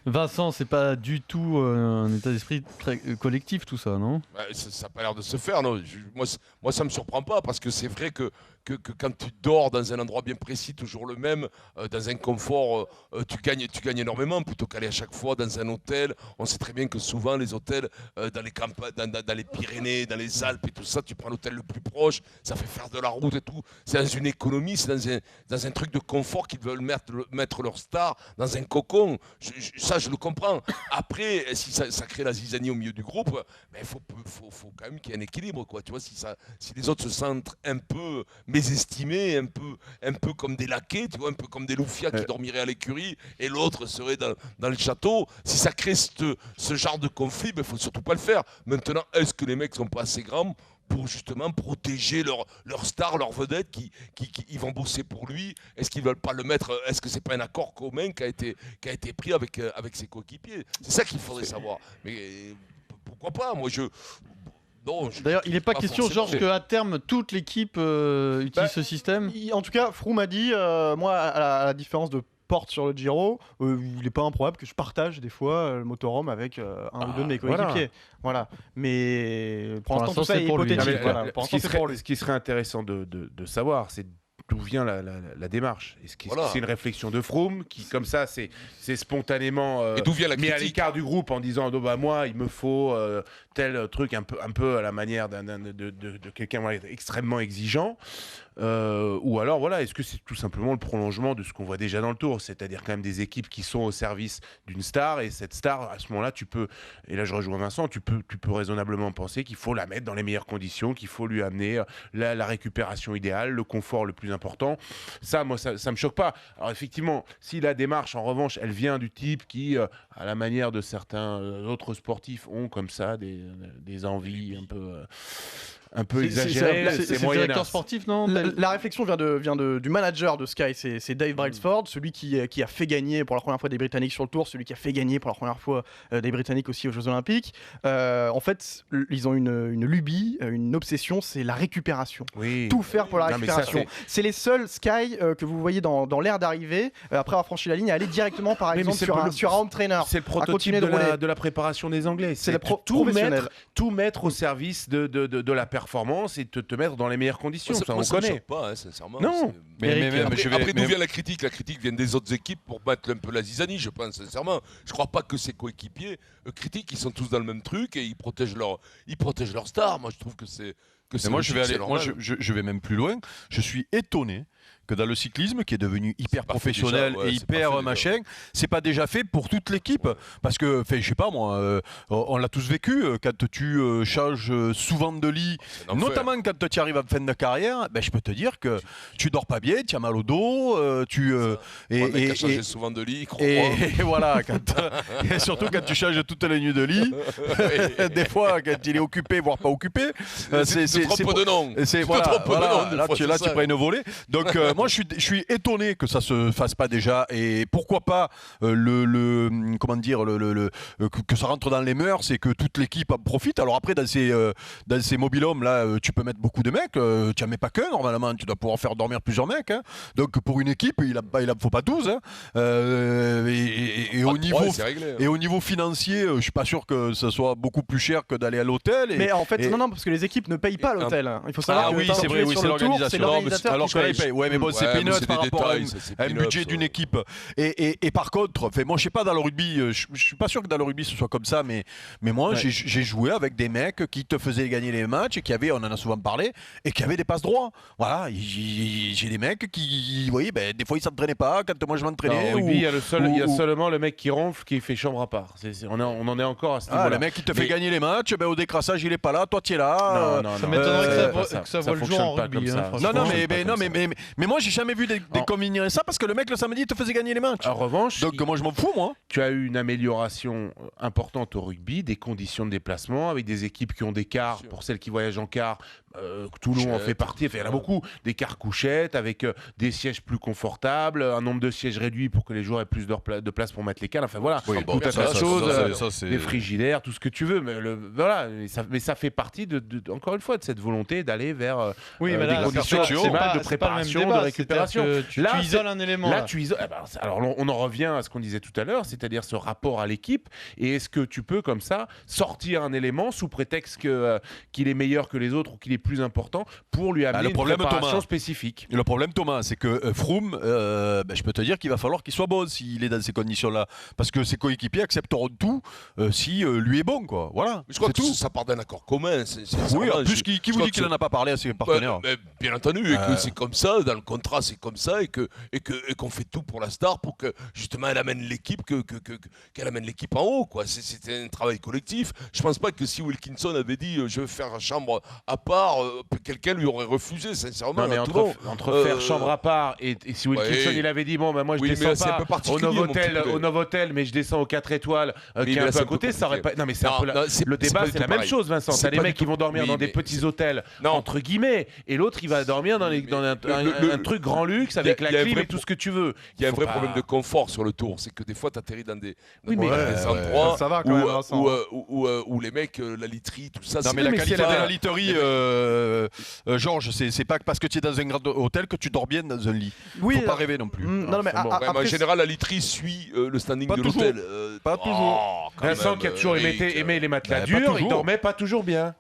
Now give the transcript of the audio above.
Vincent, c'est pas du tout un état d'esprit très collectif tout ça, non? Ça n'a pas l'air de se faire, non. Moi, ça me surprend pas parce que c'est vrai que quand tu dors dans un endroit bien précis, toujours le même, dans un confort, tu gagnes énormément plutôt qu'aller à chaque fois dans un hôtel. On sait très bien que souvent les hôtels dans les dans les Pyrénées, dans les Alpes et tout ça, tu prends l'hôtel le plus proche, ça fait faire de la route et tout. C'est dans une économie, c'est dans un truc de confort qu'ils veulent mettre leur star dans un cocon. Ça, je le comprends. Après, si ça crée la zizanie au milieu du groupe, ben, faut quand même qu'il y ait un équilibre, quoi. Tu vois, si les autres se sentent un peu mésestimés, un peu comme des laquais, tu vois, un peu comme des loufias qui dormiraient à l'écurie et l'autre serait dans le château, si ça crée ce genre de conflit, il ne faut surtout pas le faire. Maintenant, est-ce que les mecs sont pas assez grands pour justement protéger leur star, leur vedette qui ils vont bosser pour lui? Est-ce qu'ils veulent pas le mettre? Est-ce que c'est pas un accord commun qui a été pris avec ses coéquipiers? C'est ça qu'il faudrait savoir. Mais pourquoi pas? Non, D'ailleurs, il n'est pas question, forcément. Georges, qu'à terme, toute l'équipe utilise ce système. En tout cas, Froome a dit, moi, à la différence de Porte sur le Giro, il n'est pas improbable que je partage des fois le motorhome avec un ou deux de mes coéquipiers. Voilà. Mais pour l'instant, tout ça est hypothétique. Ce qui serait intéressant de savoir, c'est d'où vient la démarche. Est-ce que c'est une réflexion de Froome qui, comme ça, c'est spontanément et d'où vient la mis à critique l'écart du groupe en disant moi, il me faut tel truc un peu à la manière de quelqu'un extrêmement exigeant. Ou alors est-ce que c'est tout simplement le prolongement de ce qu'on voit déjà dans le Tour, c'est-à-dire quand même des équipes qui sont au service d'une star, et cette star, à ce moment-là, et là je rejoins Vincent, tu peux raisonnablement penser qu'il faut la mettre dans les meilleures conditions, qu'il faut lui amener la récupération idéale, le confort le plus important. Ça, moi, ça me choque pas. Alors effectivement, si la démarche, en revanche, elle vient du type qui, à la manière de certains autres sportifs, ont comme ça des envies un peu exagéré, c'est le directeur sportif, non? La réflexion vient du manager de Sky, c'est Dave Brailsford, celui qui a fait gagner pour la première fois des Britanniques sur le Tour, celui qui a fait gagner pour la première fois des Britanniques aussi aux Jeux Olympiques. En fait, ils ont une lubie, une obsession, c'est la récupération. Oui. Tout faire pour la récupération. C'est les seuls Sky que vous voyez dans l'air d'arrivée, après avoir franchi la ligne, à aller directement, par exemple, sur un home trainer. C'est le prototype de la préparation des Anglais. C'est tout mettre au service de la performance et te mettre dans les meilleures conditions. Ça, on connaît. Me choque pas, hein, sincèrement. Non. Après, d'où vient la critique? La critique vient des autres équipes pour mettre un peu la zizanie, je pense, sincèrement. Je crois pas que ses coéquipiers critiquent, ils sont tous dans le même truc et ils protègent leur star. Moi, je trouve que c'est. Moi, je vais même plus loin. Je suis étonné que dans le cyclisme, qui est devenu hyper professionnel et hyper machin, c'est pas déjà fait pour toute l'équipe. Parce que, je sais pas moi, on l'a tous vécu, quand tu changes souvent de lit, notamment quand tu arrives en fin de carrière, je peux te dire que tu dors pas bien, tu as mal au dos, et changer souvent de lit, et voilà, et surtout quand tu changes toutes les nuits de lit, des fois quand il est occupé, voire pas occupé, c'est trop de nom. Là, tu prends une volée. Donc moi, je suis étonné que ça se fasse pas déjà. Et pourquoi pas comment dire, que ça rentre dans les mœurs et que toute l'équipe en profite. Alors après, dans ces mobilhomes là, tu peux mettre beaucoup de mecs. Tu n'en mets pas qu'un normalement. Tu dois pouvoir faire dormir plusieurs mecs. Hein. Donc pour une équipe, il en faut pas 12. Hein. Et au niveau financier, je suis pas sûr que ça soit beaucoup plus cher que d'aller à l'hôtel. Mais en fait, non, parce que les équipes ne payent pas l'hôtel. Il faut savoir que c'est vrai, c'est l'organisation. Alors que là, ils payent. Ouais, mais bon, c'est peanuts par rapport à un budget d'une équipe. Et par contre, moi, je sais pas, dans le rugby, je suis pas sûr que dans le rugby ce soit comme ça, mais moi, j'ai joué avec des mecs qui te faisaient gagner les matchs et qui avaient, on en a souvent parlé, et qui avaient des passes droits. Voilà, j'ai des mecs qui, vous voyez, des fois ils s'entraînaient pas quand moi je m'entraînais. Au rugby, il y a seulement le mec qui ronfle qui fait chambre à part. On en est encore à ce niveau-là. Le mec qui te fait gagner les matchs, au décrassage il est pas là, toi tu es là. Non, ça m'étonnerait que ça voit le jour en rugby. Mais moi j'ai jamais vu des combiner ça parce que le mec le samedi te faisait gagner les matchs. En revanche, donc moi je m'en fous moi. Tu as eu une amélioration importante au rugby, des conditions de déplacement avec des équipes qui ont des cars pour celles qui voyagent en car, Toulon en fait partie, il y en a beaucoup, des carcouchettes avec des sièges plus confortables, un nombre de sièges réduit pour que les joueurs aient plus de place pour mettre les cales, enfin voilà, Oui, tout un tas de choses, c'est- des frigidaires, tout ce que tu veux, mais voilà, mais ça fait partie encore une fois de cette volonté d'aller vers Oui, mais des là, conditions c'est pas- optimales de c'est pas le même préparation, débat, de récupération. c'est-à-dire que tu Là, isoles un élément. Là, là. tu isoles. Alors, on en revient à ce qu'on disait tout à l'heure, c'est-à-dire ce rapport à l'équipe. Et est-ce que tu peux, comme ça, sortir un élément sous prétexte qu'il est meilleur que les autres ou qu'il est plus important pour lui amener le problème, une préparation Thomas, spécifique? Et le problème, Thomas, c'est que Froome, je peux te dire qu'il va falloir qu'il soit bon s'il est dans ces conditions-là. Parce que ses coéquipiers accepteront tout si lui est bon, quoi. Voilà. Je crois c'est que tout. ça part d'un accord commun. Oui, en plus, qui vous dit qu'il n'en a pas parlé à ses partenaires? Bien entendu, et que c'est comme ça, dans le contrat c'est comme ça, et qu'on fait tout pour la star pour que justement elle amène l'équipe, qu'elle amène l'équipe en haut, quoi. C'est un travail collectif. Je pense pas que si Wilkinson avait dit je veux faire chambre à part, quelqu'un lui aurait refusé, sincèrement. Non, mais entre faire chambre à part et si Wilkinson il avait dit bon, moi je descends pas au Novotel, mais je descends aux 4 étoiles qui est un peu à côté, ça aurait pas. Non, mais c'est un peu le débat, c'est la même chose, Vincent. T'as des mecs qui vont dormir dans des petits hôtels, entre guillemets, et l'autre il va dormir dans un truc grand luxe avec la clim et tout ce que tu veux. Il y a un vrai problème de confort sur le tour, c'est que des fois tu atterris dans des endroits ça va quand même, où les mecs, la literie, tout ça. Non, mais la qualité de la literie, Georges, c'est pas parce que tu es dans un grand hôtel que tu dors bien dans un lit. Oui, faut pas rêver non plus. Non, mais en général, la literie suit le standing de l'hôtel. Pas toujours. Vincent qui a toujours aimé les matelas durs, il dormait pas toujours bien.